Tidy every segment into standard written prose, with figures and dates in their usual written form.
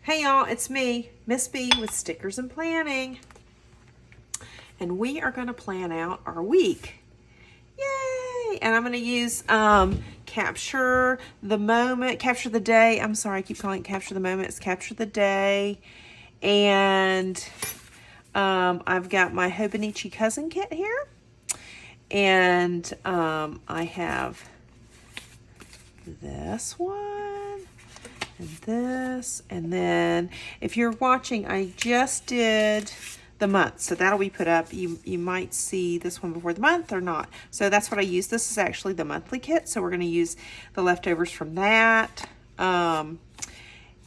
Hey y'all, it's me, Miss B with Stickers and Planning. And we are going to plan out our week. Yay! And I'm going to use Capture the Moment, Capture the Day. I'm sorry, I keep calling it Capture the Moment. It's Capture the Day. And I've got my Hobonichi Cousin kit here. And I have this one. And this, and then if you're watching, I just did the month, so that'll be put up. You might see this one before the month or not. So that's what I use. This is actually the monthly kit, so we're going to use the leftovers from that. And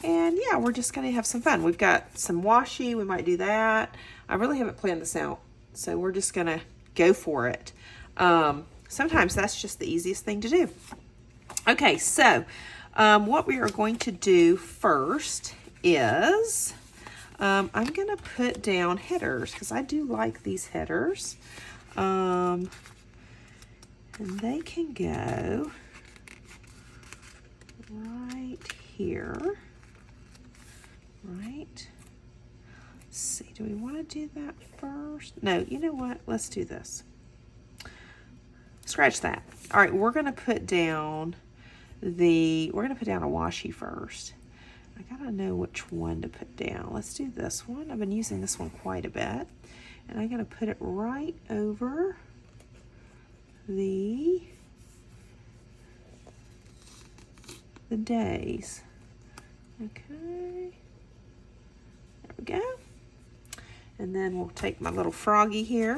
yeah, we're just going to have some fun. We've got some washi. We might do that. I really haven't planned this out, so we're just going to go for it. Sometimes that's just the easiest thing to do. Okay, so what we are going to do first is I'm going to put down headers because I do like these headers. And they can go right here. Right. Let's see, do we want to do that first? No, you know what? Let's do this. Scratch that. All right, we're going to put down a washi first. I gotta know which one to put down. Let's do this one. I've been using this one quite a bit. And I'm gonna put it right over the days. Okay. There we go. And then we'll take my little froggy here.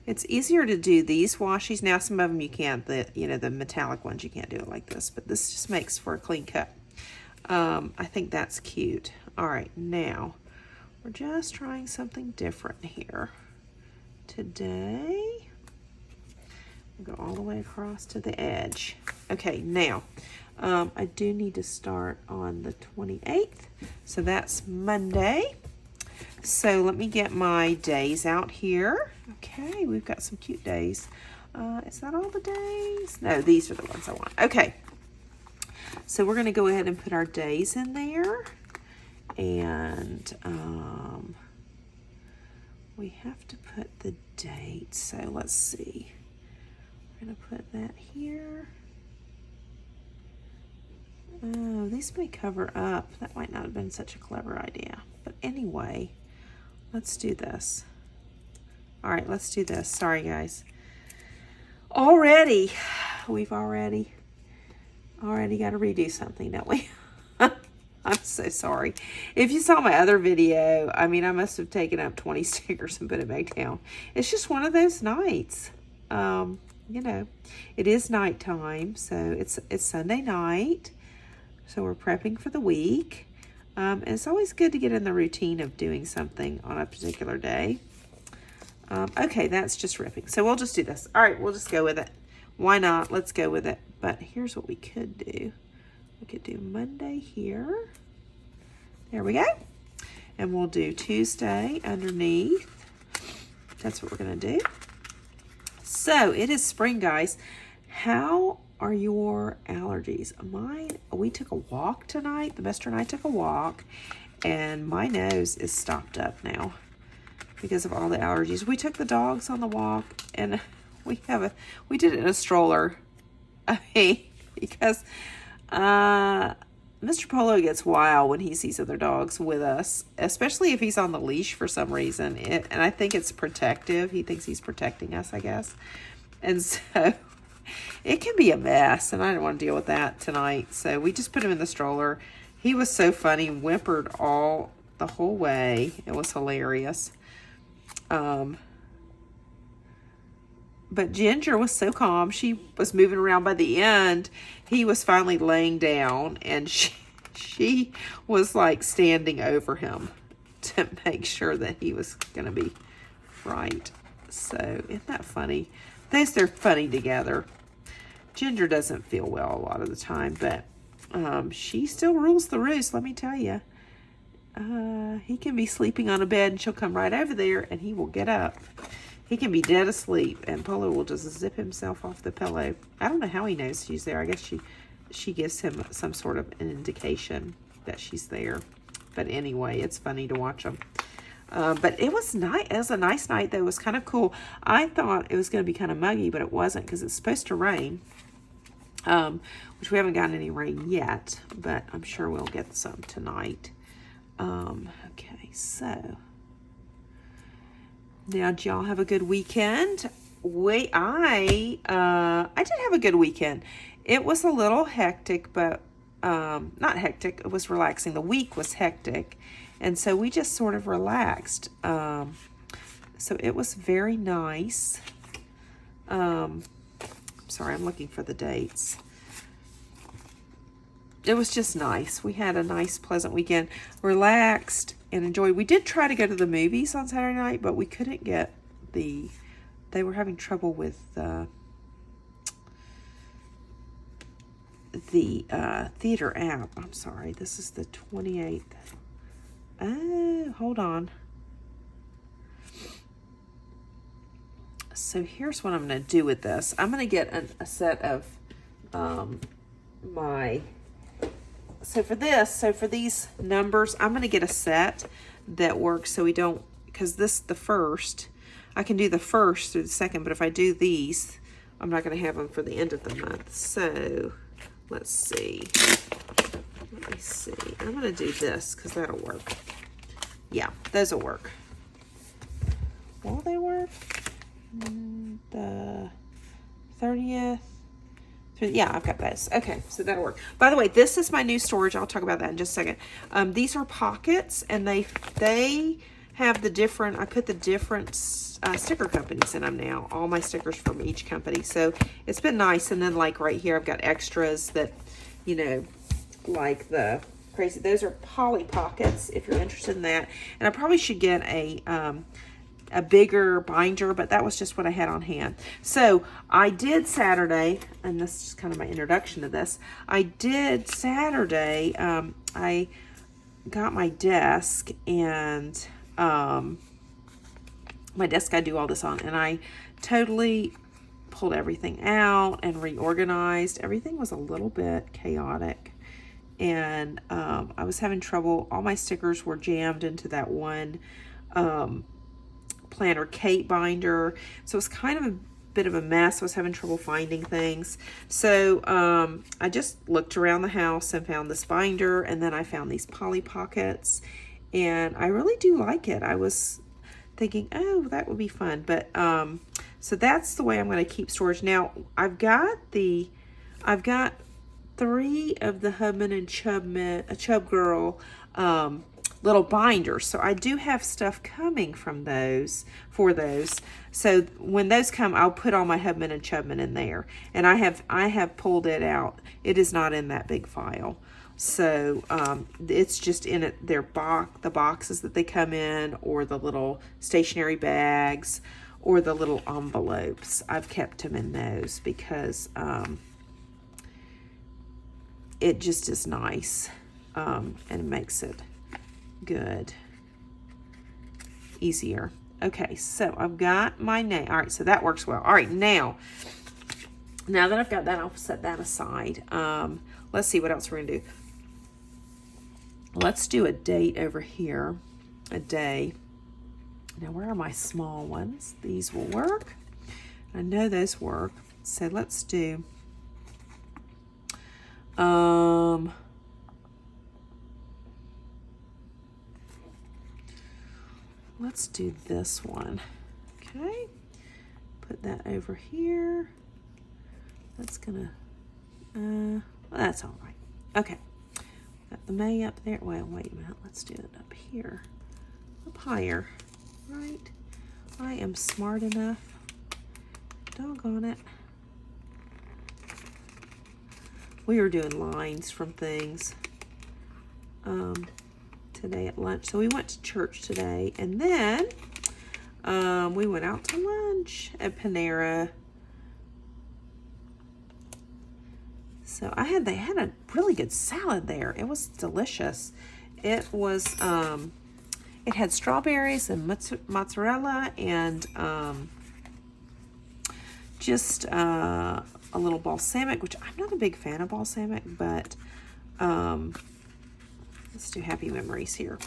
It's easier to do these washies. Now, some of them you can't, the metallic ones, you can't do it like this, but this just makes for a clean cut. I think that's cute. All right, now, we're just trying something different here. Today, we'll go all the way across to the edge. Okay, now, I do need to start on the 28th, so that's Monday. So let me get my days out here. Okay, we've got some cute days. Is that all the days? No, these are the ones I want. Okay, so we're going to go ahead and put our days in there. And we have to put the date. So let's see. We're going to put that here. Oh, these may cover up. That might not have been such a clever idea. But anyway, let's do this. All right, let's do this. Sorry, guys. We've already got to redo something, don't we? I'm so sorry. If you saw my other video, I mean, I must have taken up 20 stickers and put it back down. It's just one of those nights. You know, it is nighttime, so it's Sunday night. So we're prepping for the week. And it's always good to get in the routine of doing something on a particular day. Okay, that's just ripping. So we'll just do this. All right, we'll just go with it. Why not? Let's go with it. But here's what we could do. We could do Monday here. There we go. And we'll do Tuesday underneath. That's what we're going to do. So it is spring, guys. How are your allergies? Mine, we took a walk tonight. The Mister and I took a walk. And my nose is stopped up now because of all the allergies. We took the dogs on the walk, and we did it in a stroller. I mean, because Mr. Polo gets wild when he sees other dogs with us, especially if he's on the leash for some reason. And I think it's protective. He thinks he's protecting us, I guess. And so it can be a mess, and I didn't want to deal with that tonight. So we just put him in the stroller. He was so funny, whimpered the whole way. It was hilarious. But Ginger was so calm. She was moving around. By the end, he was finally laying down, and she was like standing over him to make sure that he was going to be right. So isn't that funny? They're funny together. Ginger doesn't feel well a lot of the time, but she still rules the roost, let me tell you. He can be sleeping on a bed, and she'll come right over there, and he will get up. He can be dead asleep, and Polo will just zip himself off the pillow. I don't know how he knows she's there. I guess she gives him some sort of an indication. that she's there. But anyway, it's funny to watch them. But it was nice. It was a nice night, though. It was kind of cool. I thought it was going to be kind of muggy, but it wasn't because it's supposed to rain. Which we haven't gotten any rain yet, but I'm sure we'll get some tonight. Okay, so now, did y'all have a good weekend? I did have a good weekend. It was a little hectic, but not hectic. It was relaxing. The week was hectic, and so we just sort of relaxed. So it was very nice. Sorry, I'm looking for the dates. It was just nice. We had a nice, pleasant weekend. Relaxed and enjoyed. We did try to go to the movies on Saturday night, but we couldn't get they were having trouble with the theater app. I'm sorry. This is the 28th. Oh, hold on. So here's what I'm going to do with this. I'm going to get a set of so for these numbers, I'm going to get a set that works so we don't, because the first, I can do the first through the second, but if I do these, I'm not going to have them for the end of the month. So let's see. Let me see. I'm going to do this because that'll work. Yeah, those will work. Will they work? The 30th. Yeah, I've got those. Okay, so that'll work. By the way, this is my new storage. I'll talk about that in just a second. These are pockets, and they have the different, I put the different sticker companies in them now. All my stickers from each company. So it's been nice. And then like right here, I've got extras that, you know, like the crazy. Those are Polly Pockets, if you're interested in that. And I probably should get a bigger binder, but that was just what I had on hand. So I did Saturday, and this is kind of my introduction to this. I did Saturday, I got my desk, and my desk I do all this on, and I totally pulled everything out and reorganized. Everything was a little bit chaotic, and I was having trouble. All my stickers were jammed into that one Planner Kate binder, so it was kind of a bit of a mess. I was having trouble finding things, so I just looked around the house and found this binder, and then I found these Polly Pockets, and I really do like it. I was thinking, oh, that would be fun, but so that's the way I'm going to keep storage. Now I've got 3 of the Hubman and Chubgirl little binders, so I do have stuff coming from those for those. So when those come, I'll put all my Hubman and Chubman in there, and I have pulled it out. It is not in that big file, so it's just in it. The boxes that they come in, or the little stationery bags, or the little envelopes. I've kept them in those because it just is nice, and it makes it good, easier. Okay, so I've got my name. All right, so that works well. All right, now that I've got that, I'll set that aside. Let's see what else we're gonna do. Let's do a date over here, a day. Now, where are my small ones? These will work. I know those work. So let's do let's do this one. Okay, put that over here. That's gonna well, that's all right. Okay, got the May up there. Well, wait a minute, let's do it up here, up higher. Right, I am smart enough. Doggone it. We were doing lines from things today at lunch. So we went to church today, and then we went out to lunch at Panera. So they had a really good salad there. It was delicious. It was it had strawberries and mozzarella and just a little balsamic, which I'm not a big fan of balsamic, but Let's do Happy Memories here.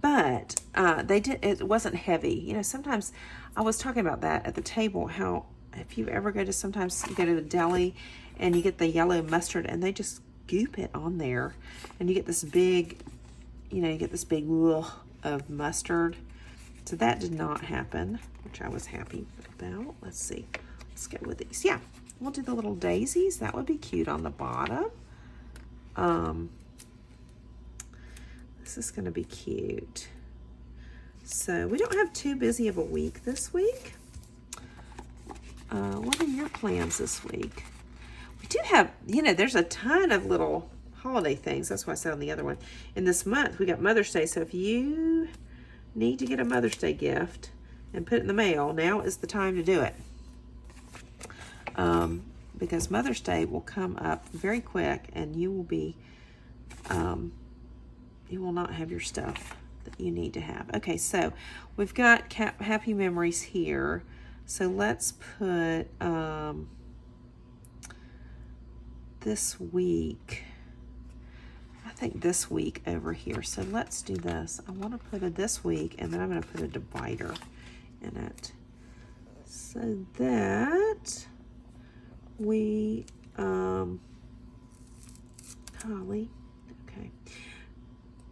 But it wasn't heavy. You know, sometimes I was talking about that at the table, how if you ever go to, sometimes you go to the deli and you get the yellow mustard and they just goop it on there and you get this big, you know, you get this big ugh of mustard. So that did not happen, which I was happy about. Let's see. Let's go with these. Yeah, we'll do the little daisies. That would be cute on the bottom. This is going to be cute. So we don't have too busy of a week this week. What are your plans this week? We do have, you know, there's a ton of little holiday things. That's why I said on the other one. In this month, we got Mother's Day. So if you need to get a Mother's Day gift and put it in the mail, now is the time to do it. Because Mother's Day will come up very quick and you will be, you will not have your stuff that you need to have. Okay, so we've got Happy Memories here. So let's put this week, I think this week over here. So let's do this. I want to put a this week and then I'm going to put a divider in it. So that we, Holly, okay.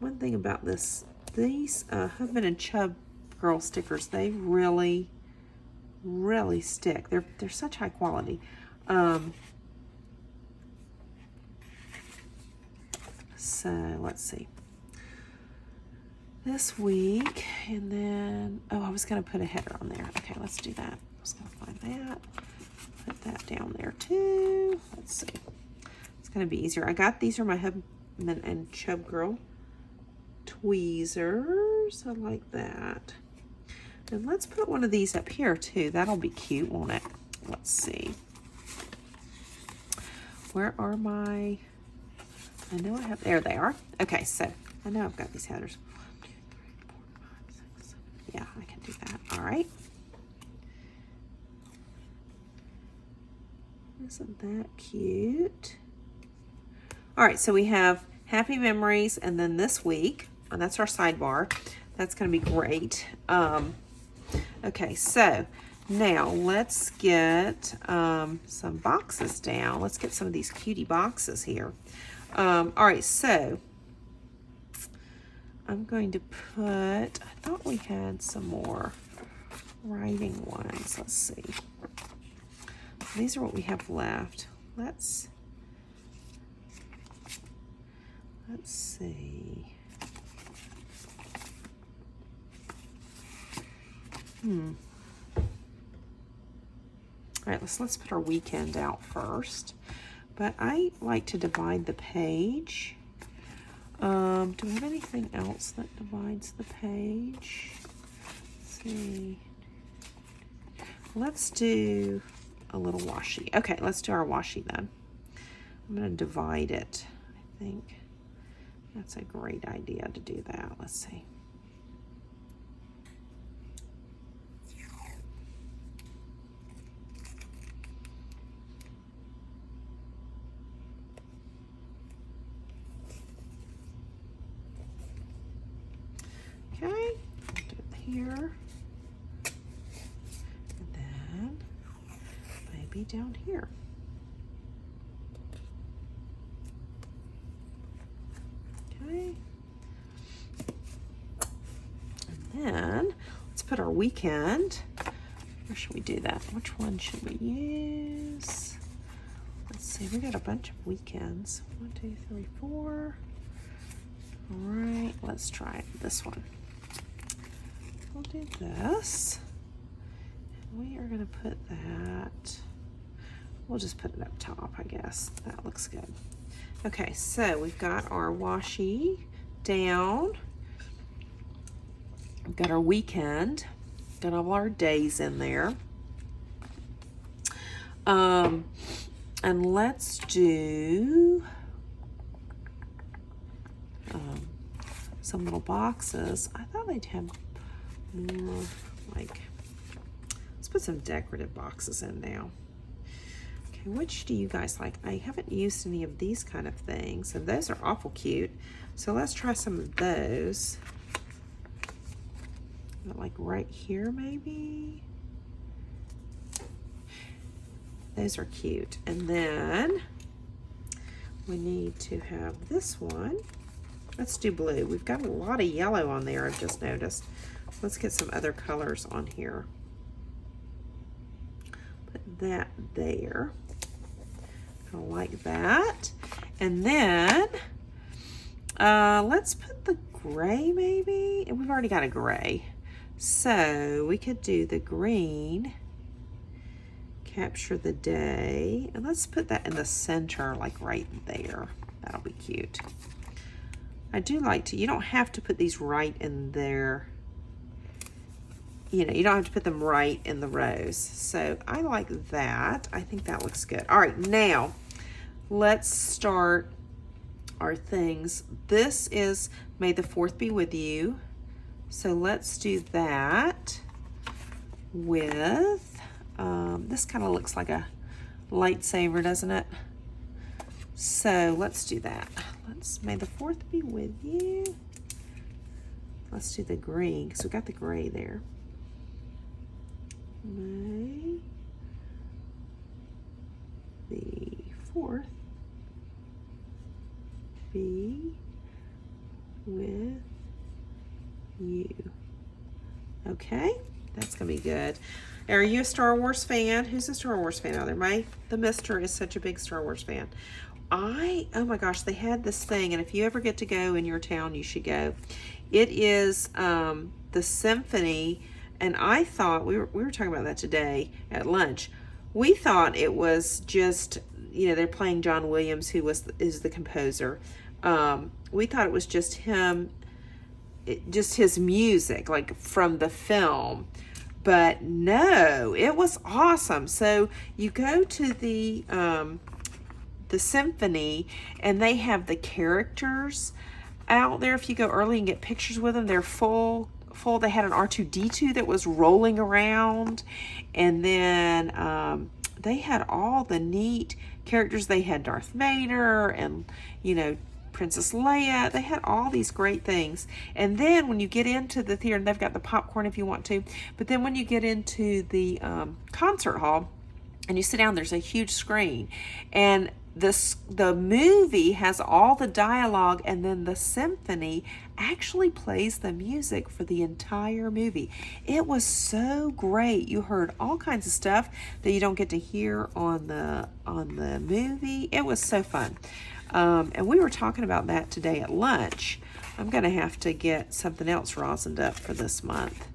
One thing about this, these Hubman and Chubgirl stickers, they really stick. They're such high quality. So let's see. This week, and then, oh, I was going to put a header on there. Okay, let's do that. I was going to find that. Put that down there too. Let's see. It's going to be easier. I got, these are my Hubman and Chubgirl tweezers. I like that. And let's put one of these up here too. That'll be cute, won't it? Let's see. Where are my, I know I have, there they are. Okay, so I know I've got these headers. 1, 2, 3, 4, 5, 6, 7. Yeah, I can do that. All right. Isn't that cute? All right, so we have Happy Memories and then this week, and that's our sidebar. That's going to be great. Okay, so now let's get some boxes down. Let's get some of these cutie boxes here. All right, so I'm going to put, I thought we had some more writing ones. Let's see. These are what we have left. Let's see. All right, let's put our weekend out first. But I like to divide the page. Do we have anything else that divides the page? Let's see. Let's do a little washi. Okay, let's do our washi then. I'm going to divide it. I think that's a great idea to do that. Let's see. Okay, do it here. And then maybe down here. Okay. And then let's put our weekend. Where should we do that? Which one should we use? Let's see, we got a bunch of weekends. 1, 2, 3, 4. All right, let's try this one. We'll do this. We are going to put that, we'll just put it up top, I guess. That looks good. Okay, so we've got our washi down. We've got our weekend. Got all our days in there. And let's do some little boxes. I thought they'd have more like, let's put some decorative boxes in now. Okay, which do you guys like? I haven't used any of these kind of things, and those are awful cute. So let's try some of those. Like right here, maybe. Those are cute. And then we need to have this one. Let's do blue. We've got a lot of yellow on there, I've just noticed. Let's get some other colors on here. Put that there. I like that. And then let's put the gray maybe. And we've already got a gray. So we could do the green. Capture the day. And let's put that in the center, like right there. That'll be cute. I do like to, you don't have to put these right in there. You know, you don't have to put them right in the rows. So I like that. I think that looks good. All right, now let's start our things. This is May the 4th be with you. So let's do that with, this kind of looks like a lightsaber, doesn't it? So let's do that. Let's, May the 4th be with you. Let's do the green, because we got the gray there. May the 4th be with you. Okay, that's gonna be good. Are you a Star Wars fan? Who's a Star Wars fan out there? The Mister is such a big Star Wars fan. Oh my gosh, they had this thing, and if you ever get to go in your town, you should go. It is the symphony, and I thought, we were talking about that today at lunch. We thought it was just, you know, they're playing John Williams, who is the composer. We thought it was just him, just his music, like from the film. But no, it was awesome. So you go to the symphony, and they have the characters out there. If you go early and get pictures with them, they're full. They had an R2-D2 that was rolling around, and then they had all the neat characters. They had Darth Vader and, you know, Princess Leia. They had all these great things. And then when you get into the theater, and they've got the popcorn if you want to, but then when you get into the concert hall and you sit down, there's a huge screen, and the movie has all the dialogue, and then the symphony actually plays the music for the entire movie. It was so great. You heard all kinds of stuff that you don't get to hear on the movie. It was so fun. And we were talking about that today at lunch. I'm gonna have to get something else rosined up for this month,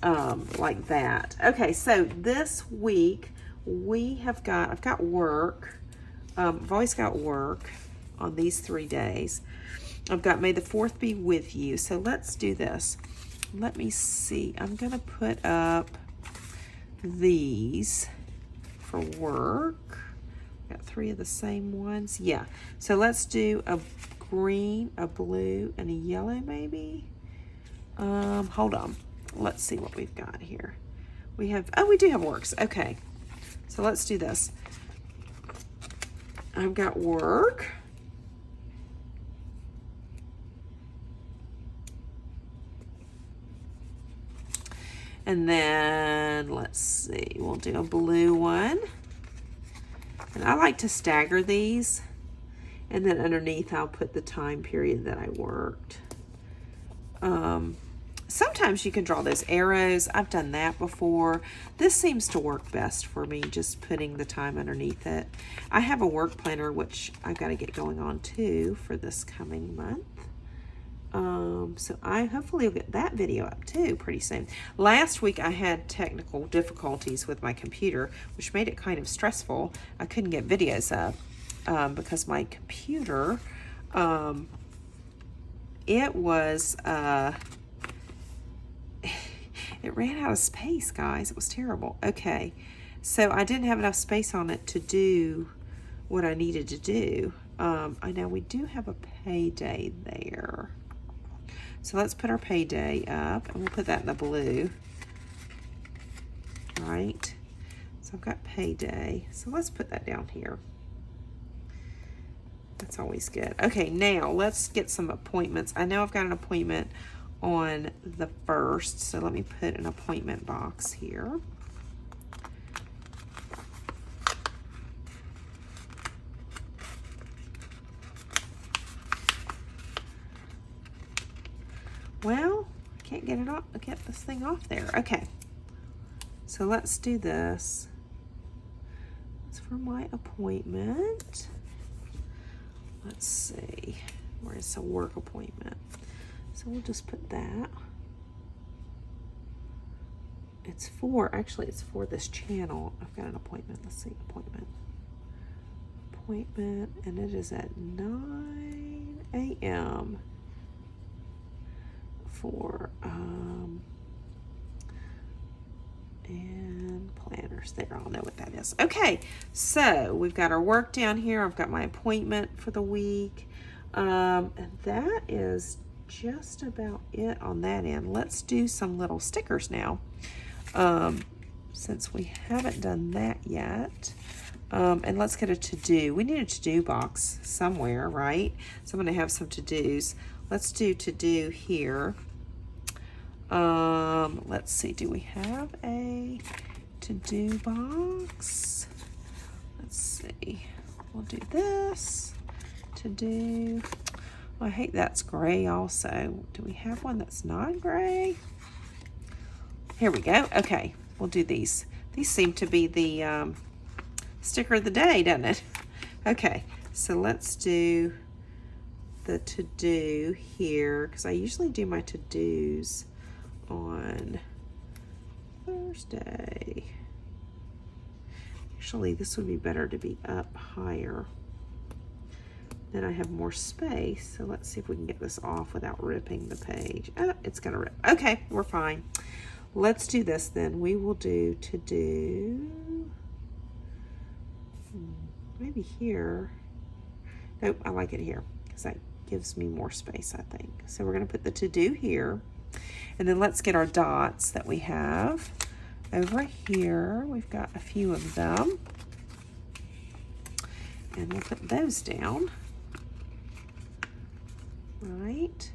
like that. Okay, so this week I've got work. I've always got work on these 3 days. I've got May the 4th be with you. So let's do this. Let me see. I'm going to put up these for work. Got 3 of the same ones. Yeah. So let's do a green, a blue, and a yellow maybe. Hold on. Let's see what we've got here. We do have works. Okay. So let's do this. I've got work. And then, let's see, we'll do a blue one. And I like to stagger these. And then underneath, I'll put the time period that I worked. Sometimes you can draw those arrows. I've done that before. This seems to work best for me, just putting the time underneath it. I have a work planner, which I've got to get going on too for this coming month. So I hopefully will get that video up too pretty soon. Last week I had technical difficulties with my computer, which made it kind of stressful. I couldn't get videos up because my computer, it was... it ran out of space, guys. It was terrible. Okay, so I didn't have enough space on it to do what I needed to do. I know we do have a payday there. So let's put our payday up, and we'll put that in the blue. right? So I've got payday. So let's put that down here. That's always good. Okay, now let's get some appointments. I know I've got an appointment on the 1st, so let me put an appointment box here. Well, I can't get it off, get this thing off there. Okay, so let's do this. It's for my appointment. Let's see, where is a work appointment? So we'll just put that. It's for, actually it's for this channel. I've got an appointment. Let's see, appointment, and it is at 9 a.m. for, and planners there. I'll know what that is. Okay, so we've got our work down here. I've got my appointment for the week. And that is just about it on that end. Let's do some little stickers now. Since we haven't done that yet. And let's get a to-do. We need a to-do box somewhere, right? So I'm going to have some to-dos. Let's do to-do here. Let's see, do we have a to-do box? Let's see. We'll do this. To-do. Oh, I hate that's gray also. Do we have one that's not gray? Here we go. Okay, we'll do these. These seem to be the sticker of the day, doesn't it? Okay, so let's do the to-do here, because I usually do my to-dos on Thursday. Actually, this would be better to be up higher. Then I have more space, so let's see if we can get this off without ripping the page. Oh, it's gonna rip. Okay, we're fine. Let's do this then. We will do to-do, maybe here. Nope, I like it here, because that gives me more space, I think. So we're gonna put the to-do here. And then let's get our dots that we have over here. We've got a few of them. And we'll put those down. Right.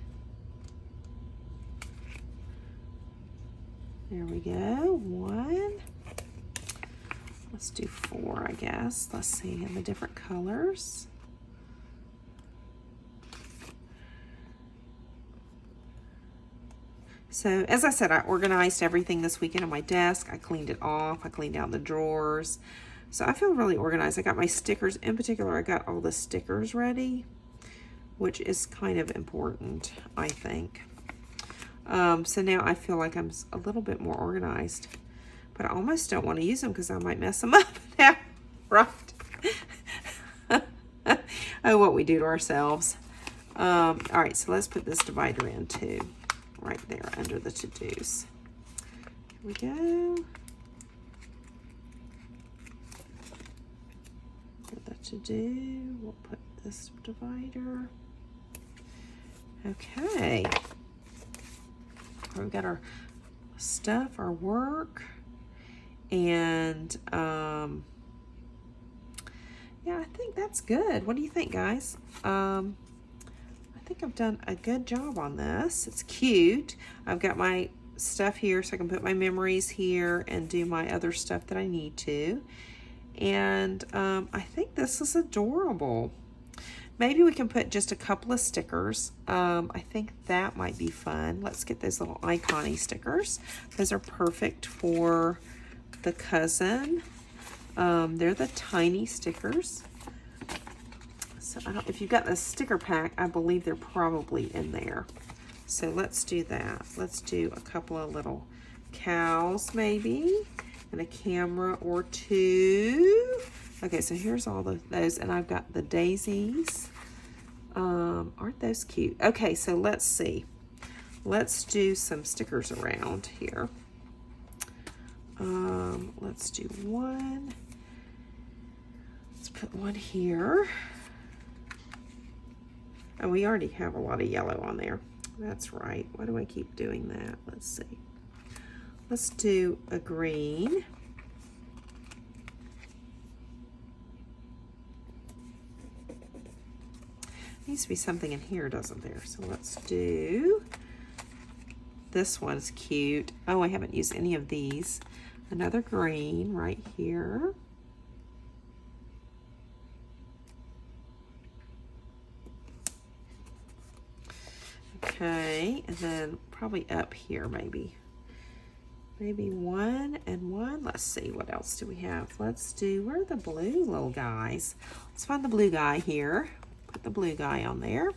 There we go. 1. Let's do 4, I guess. Let's see, in the different colors. So as I said, I organized everything this weekend on my desk. I cleaned it off. I cleaned out the drawers. So I feel really organized. I got my stickers. In particular, I got all the stickers ready, which is kind of important, I think. So now I feel like I'm a little bit more organized, but I almost don't want to use them because I might mess them up now, right? Oh, what we do to ourselves. All right, so let's put this divider in too. Right there under the to-dos. Here we go. For the to-do, we'll put this divider. Okay. We've got our stuff, our work, and yeah, I think that's good. What do you think, guys? I think I've done a good job on this. It's cute. I've got my stuff here so I can put my memories here and do my other stuff that I need to. And I think this is adorable. Maybe we can put just a couple of stickers. I think that might be fun. Let's get those little icon-y stickers. Those are perfect for the cousin. They're the tiny stickers. So I don't, if you've got the sticker pack, I believe they're probably in there. So let's do that. Let's do a couple of little cows maybe, and a camera or 2. Okay, so here's all those, and I've got the daisies. Aren't those cute? Okay, so let's see. Let's do some stickers around here. Let's do 1. Let's put 1 here. Oh, we already have a lot of yellow on there. That's right. Why do I keep doing that? Let's see. Let's do a green. needs to be something in here, doesn't there? So let's do, this one's cute. Oh, I haven't used any of these. Another green right here. Okay, and then probably up here maybe. Maybe 1 and 1. Let's see, what else do we have? Let's do, where are the blue little guys? Let's find the blue guy here. Put the blue guy on there.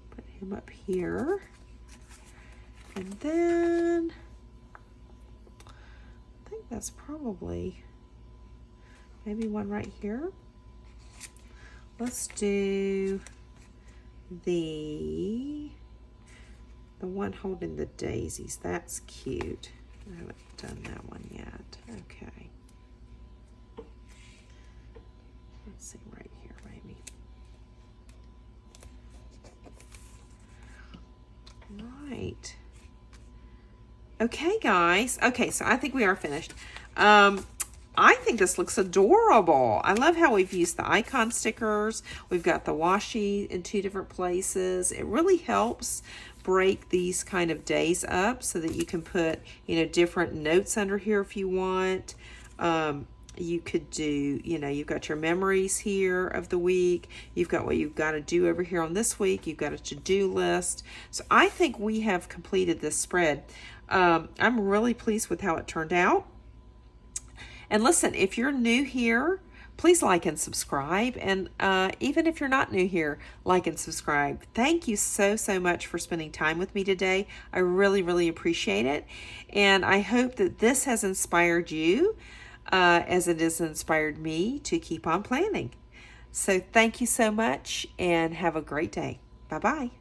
Put him up here. And then, I think that's probably, maybe one right here. Let's do the one holding the daisies. That's cute. I haven't done that one yet. Okay. Let's see, right here maybe. Right. Okay, guys. Okay, so I think we are finished. I think this looks adorable. I love how we've used the icon stickers. We've got the washi in 2 different places. It really helps break these kind of days up so that you can put, you know, different notes under here if you want. You could do, you know, you've got your memories here of the week. You've got what you've got to do over here on this week. You've got a to-do list. So I think we have completed this spread. I'm really pleased with how it turned out. And listen, if you're new here, please like and subscribe. And even if you're not new here, like and subscribe. Thank you so, so much for spending time with me today. I really, really appreciate it. And I hope that this has inspired you as it has inspired me to keep on planning. So thank you so much and have a great day. Bye-bye.